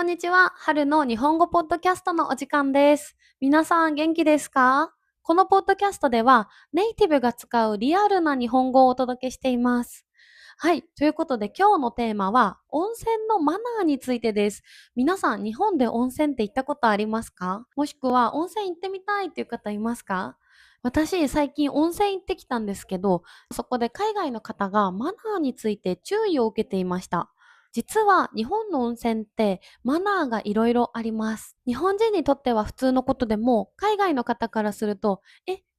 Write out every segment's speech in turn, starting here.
こんにちは。春の日本語ポッドキャストのお時間です。皆さん元気ですか？このポッドキャストではネイティブが使うリアルな日本語をお届けしています。はい。ということで今日のテーマは温泉のマナーについてです。皆さん日本で温泉って行ったことありますか？もしくは温泉行ってみたいっていう方いますか？私最近温泉行ってきたんですけど、そこで海外の方がマナーについて注意を受けていました。実は日本の温泉ってマナーがいろいろあります。日本人にとっては普通のことでも、海外の方からすると、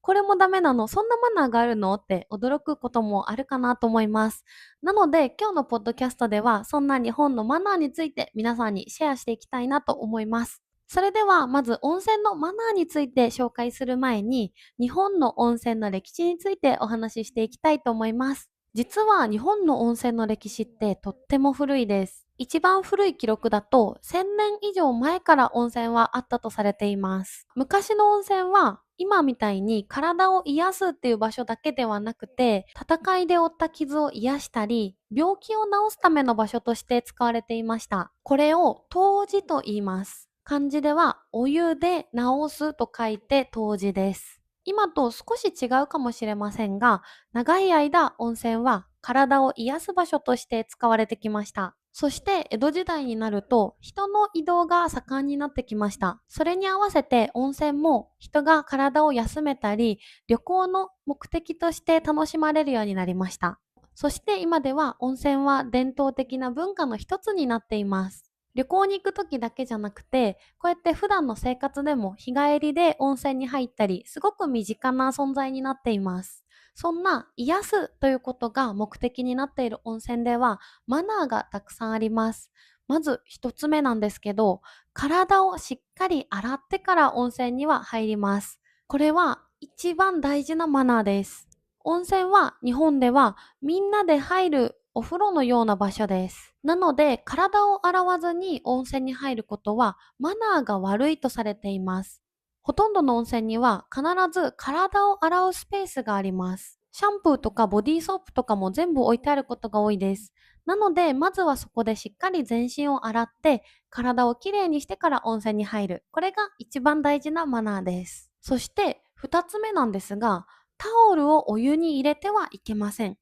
これもダメなの？そんなマナーがあるの？って驚くこともあるかなと思います。なので今日のポッドキャストではそんな日本のマナーについて皆さんにシェアしていきたいなと思います。それではまず温泉のマナーについて紹介する前に、日本の温泉の歴史についてお話ししていきたいと思います。実は日本の温泉の歴史ってとっても古いです。一番古い記録だと1000年以上前から温泉はあったとされています。昔の温泉は今みたいに体を癒すっていう場所だけではなくて、戦いで負った傷を癒したり、病気を治すための場所として使われていました。これを湯治と言います。漢字ではお湯で治すと書いて湯治です。今と少し違うかもしれませんが、長い間温泉は体を癒す場所として使われてきました。そして江戸時代になると人の移動が盛んになってきました。それに合わせて温泉も人が体を休めたり旅行の目的として楽しまれるようになりました。そして今では温泉は伝統的な文化の一つになっています。旅行に行く時だけじゃなくて、こうやって普段の生活でも日帰りで温泉に入ったり、すごく身近な存在になっています。そんな癒すということが目的になっている温泉では、マナーがたくさんあります。まず一つ目なんですけど、体をしっかり洗ってから温泉には入ります。これは一番大事なマナーです。温泉は日本ではみんなで入るお風呂のような場所です。なので、体を洗わずに温泉に入ることはマナーが悪いとされています。ほとんどの温泉には必ず体を洗うスペースがあります。シャンプーとかボディーソープとかも全部置いてあることが多いです。なので、まずはそこでしっかり全身を洗って、体をきれいにしてから温泉に入る。これが一番大事なマナーです。そして、二つ目なんですが、タオルをお湯に入れてはいけません。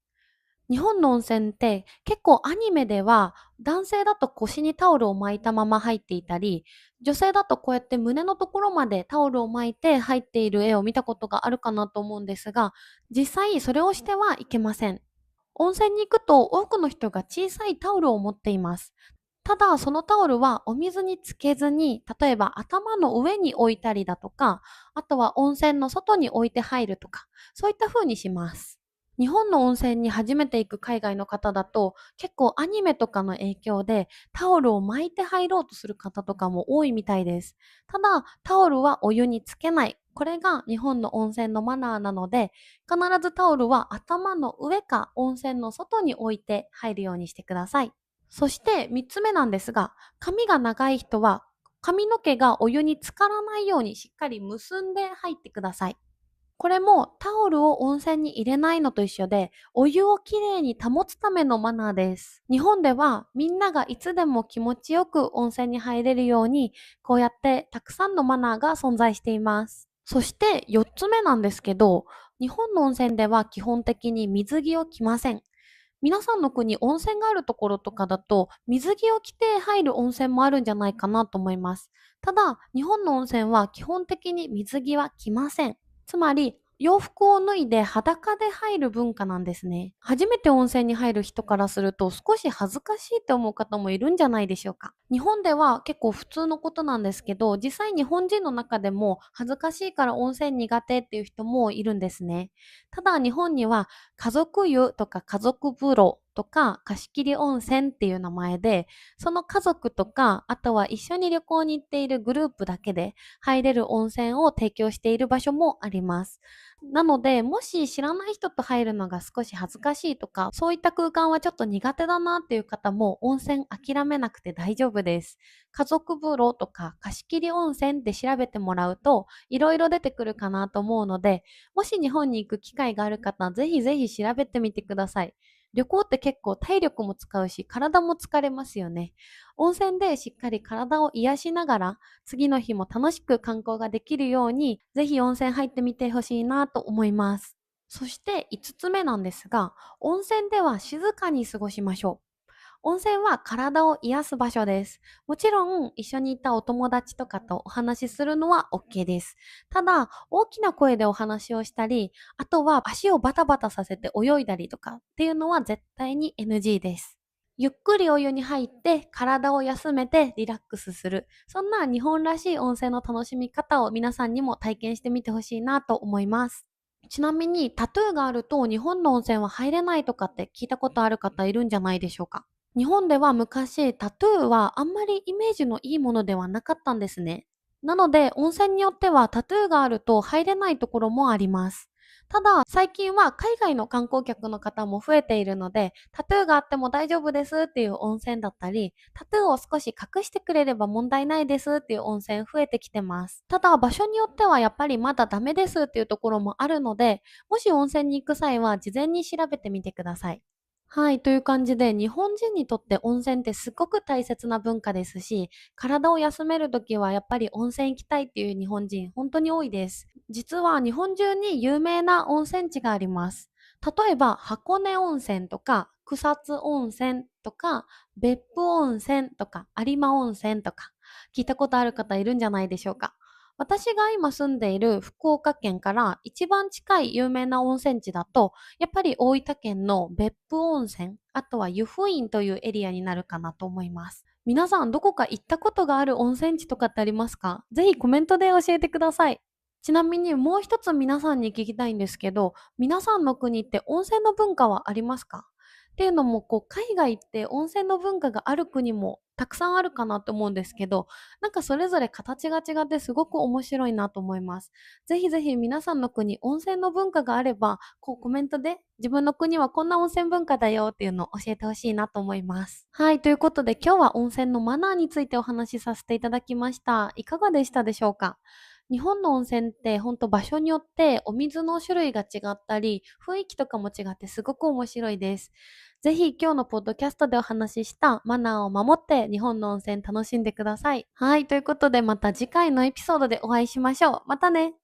日本の温泉って結構アニメでは男性だと腰にタオルを巻いたまま入っていたり、女性だとこうやって胸のところまでタオルを巻いて入っている絵を見たことがあるかなと思うんですが、実際それをしてはいけません。温泉に行くと多くの人が小さいタオルを持っています。ただそのタオルはお水につけずに、例えば頭の上に置いたりだとか、あとは温泉の外に置いて入るとか、そういった風にします。日本の温泉に初めて行く海外の方だと、結構アニメとかの影響でタオルを巻いて入ろうとする方とかも多いみたいです。ただ、タオルはお湯につけない。これが日本の温泉のマナーなので、必ずタオルは頭の上か温泉の外に置いて入るようにしてください。そして3つ目なんですが、髪が長い人は髪の毛がお湯に浸からないようにしっかり結んで入ってください。これもタオルを温泉に入れないのと一緒で、お湯をきれいに保つためのマナーです。日本ではみんながいつでも気持ちよく温泉に入れるように、こうやってたくさんのマナーが存在しています。そして4つ目なんですけど、日本の温泉では基本的に水着を着ません。皆さんの国、温泉があるところとかだと、水着を着て入る温泉もあるんじゃないかなと思います。ただ、日本の温泉は基本的に水着は着ません。つまり、洋服を脱いで裸で入る文化なんですね。初めて温泉に入る人からすると少し恥ずかしいって思う方もいるんじゃないでしょうか。日本では結構普通のことなんですけど、実際日本人の中でも恥ずかしいから温泉苦手っていう人もいるんですね。ただ日本には家族湯とか家族風呂とか貸し切り温泉っていう名前で、その家族とか、あとは一緒に旅行に行っているグループだけで入れる温泉を提供している場所もあります。なので、もし知らない人と入るのが少し恥ずかしいとか、そういった空間はちょっと苦手だなっていう方も温泉諦めなくて大丈夫です。家族風呂とか貸し切り温泉って調べてもらうと、いろいろ出てくるかなと思うので、もし日本に行く機会がある方、ぜひぜひ調べてみてください。旅行って結構体力も使うし、体も疲れますよね。温泉でしっかり体を癒しながら、次の日も楽しく観光ができるように、ぜひ温泉入ってみてほしいなと思います。そして5つ目なんですが、温泉では静かに過ごしましょう。温泉は体を癒す場所です。もちろん、一緒にいたお友達とかとお話しするのは OK です。ただ、大きな声でお話をしたり、あとは足をバタバタさせて泳いだりとかっていうのは絶対に NG です。ゆっくりお湯に入って体を休めてリラックスする。そんな日本らしい温泉の楽しみ方を皆さんにも体験してみてほしいなと思います。ちなみにタトゥーがあると日本の温泉は入れないとかって聞いたことある方いるんじゃないでしょうか。日本では昔タトゥーはあんまりイメージのいいものではなかったんですね。なので温泉によってはタトゥーがあると入れないところもあります。ただ最近は海外の観光客の方も増えているので、タトゥーがあっても大丈夫ですっていう温泉だったり、タトゥーを少し隠してくれれば問題ないですっていう温泉増えてきてます。ただ場所によってはやっぱりまだダメですっていうところもあるので、もし温泉に行く際は事前に調べてみてください。はい、という感じで、日本人にとって温泉ってすごく大切な文化ですし、体を休めるときはやっぱり温泉行きたいっていう日本人本当に多いです。実は日本中に有名な温泉地があります。例えば箱根温泉とか草津温泉とか別府温泉とか有馬温泉とか聞いたことある方いるんじゃないでしょうか。私が今住んでいる福岡県から一番近い有名な温泉地だと、やっぱり大分県の別府温泉、あとは湯布院というエリアになるかなと思います。皆さんどこか行ったことがある温泉地とかってありますか？ぜひコメントで教えてください。ちなみにもう一つ皆さんに聞きたいんですけど、皆さんの国って温泉の文化はありますか？っていうのも、海外って温泉の文化がある国もたくさんあるかなと思うんですけど、なんかそれぞれ形が違ってすごく面白いなと思います。ぜひぜひ皆さんの国、温泉の文化があれば、コメントで自分の国はこんな温泉文化だよっていうのを教えてほしいなと思います。はい、ということで今日は温泉のマナーについてお話しさせていただきました。いかがでしたでしょうか？日本の温泉ってほんと場所によってお水の種類が違ったり、雰囲気とかも違ってすごく面白いです。ぜひ今日のポッドキャストでお話ししたマナーを守って日本の温泉楽しんでください。はい、ということでまた次回のエピソードでお会いしましょう。またね。